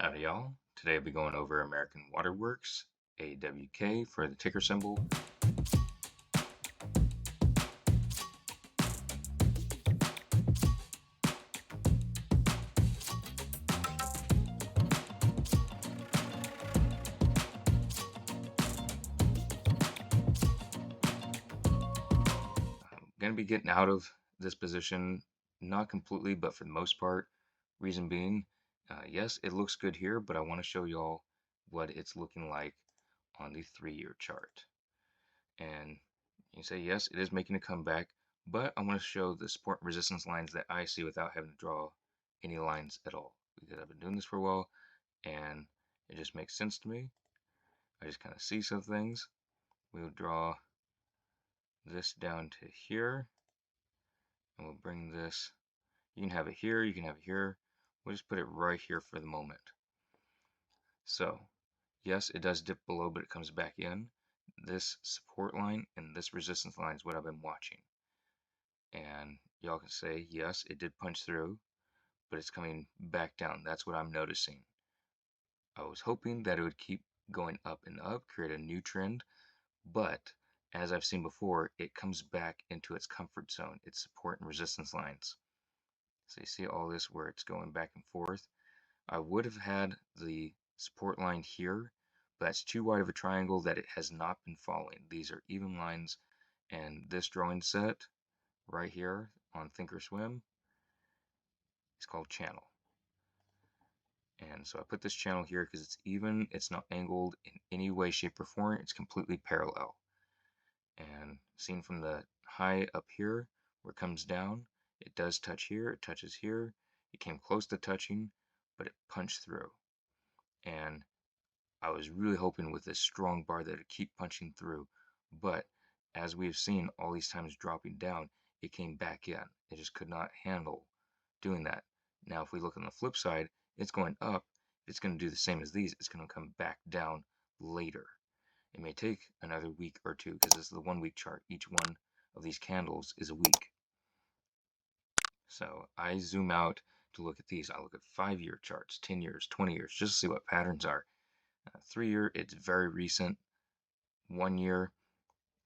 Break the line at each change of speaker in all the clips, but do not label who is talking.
Howdy y'all. Today I'll be going over American Waterworks, AWK for the ticker symbol. I'm going to be getting out of this position, not completely, but for the most part. Reason being, yes, it looks good here, but I want to show y'all what it's looking like on the 3-year chart. And you say, yes, it is making a comeback, but I want to show the support and resistance lines that I see without having to draw any lines at all, because I've been doing this for a while and it just makes sense to me. I just kind of see some things. We'll draw this down to here, and we'll bring this. You can have it here, you can have it here. We'll just put it right here for the moment. So, yes, it does dip below, but it comes back in. This support line and this resistance line is what I've been watching. And y'all can say, yes, it did punch through, but it's coming back down. That's what I'm noticing. I was hoping that it would keep going up and up, create a new trend, but as I've seen before, it comes back into its comfort zone, its support and resistance lines. So you see all this where it's going back and forth. I would have had the support line here, but that's too wide of a triangle that it has not been following. These are even lines, and this drawing set right here on Thinkorswim is called channel. And so I put this channel here because it's even, it's not angled in any way, shape, or form. It's completely parallel. And seen from the high up here where it comes down, it does touch here, it touches here. It came close to touching, but it punched through. And I was really hoping with this strong bar that it'd keep punching through, but as we have seen all these times dropping down, it came back in. It just could not handle doing that. Now if we look on the flip side, it's going up. It's going to do the same as these. It's going to come back down later. It may take another week or two because this is the 1-week chart. Each one of these candles is a week. So I zoom out to look at these. I look at 5-year charts, 10 years, 20 years, just to see what patterns are. 3-year, it's very recent. 1 year,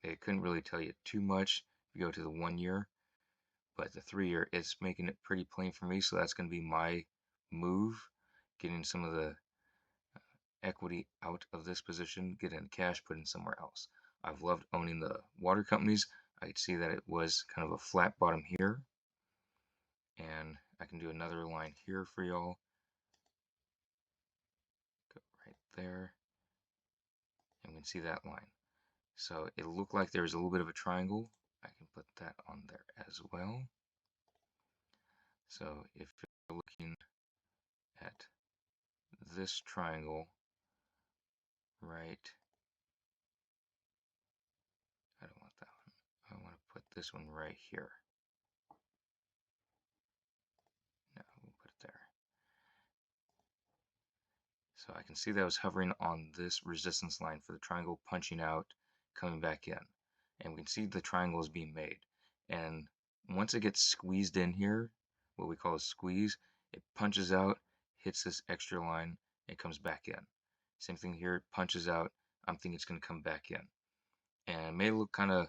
it couldn't really tell you too much if you go to the 1 year. But the 3-year, it's making it pretty plain for me. So that's going to be my move, getting some of the equity out of this position, getting cash put in somewhere else. I've loved owning the water companies. I could see that it was kind of a flat bottom here. And I can do another line here for y'all. Go right there. And we can see that line. So it looked like there was a little bit of a triangle. I can put that on there as well. So if you're looking at this triangle, right, I don't want that one. I want to put this one right here. No, we'll put it there. So I can see that I was hovering on this resistance line for the triangle punching out, coming back in. And we can see the triangle is being made. And once it gets squeezed in here, what we call a squeeze, it punches out, hits this extra line, it comes back in. Same thing here, it punches out, I'm thinking it's going to come back in. And it may look kind of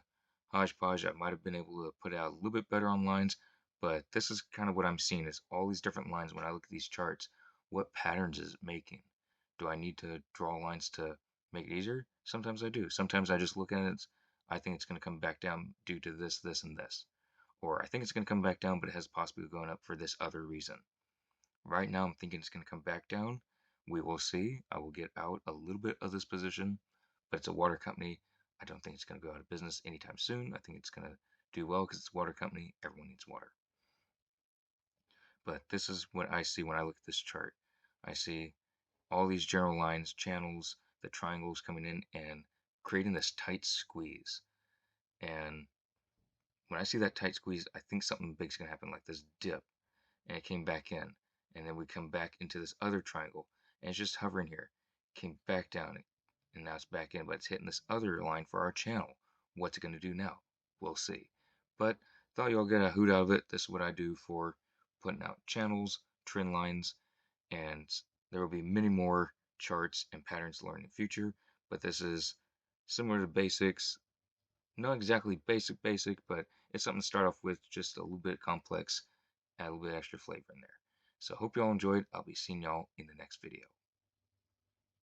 hodgepodge. I might have been able to put it out a little bit better on lines, but this is kind of what I'm seeing is all these different lines when I look at these charts. What patterns is it making? Do I need to draw lines to make it easier? Sometimes I do. Sometimes I just look at it, I think it's going to come back down due to this, this, and this. Or I think it's going to come back down, but it has possibly going up for this other reason. Right now I'm thinking it's going to come back down. We will see. I will get out a little bit of this position, but it's a water company. I don't think it's going to go out of business anytime soon. I think it's going to do well because it's a water company. Everyone needs water. But this is what I see when I look at this chart. I see all these general lines, channels, the triangles coming in and creating this tight squeeze. And when I see that tight squeeze, I think something big's going to happen, like this dip. And it came back in. And then we come back into this other triangle. And it's just hovering here. Came back down. And now it's back in. But it's hitting this other line for our channel. What's it going to do now? We'll see. But thought y'all get a hoot out of it. This is what I do for putting out channels, trend lines, and There will be many more charts and patterns to learn in the future, but this is similar to basics. Not exactly basic, but it's something to start off with, just a little bit complex, add a little bit extra flavor in there. So hope y'all enjoyed. I'll be seeing y'all in the next video.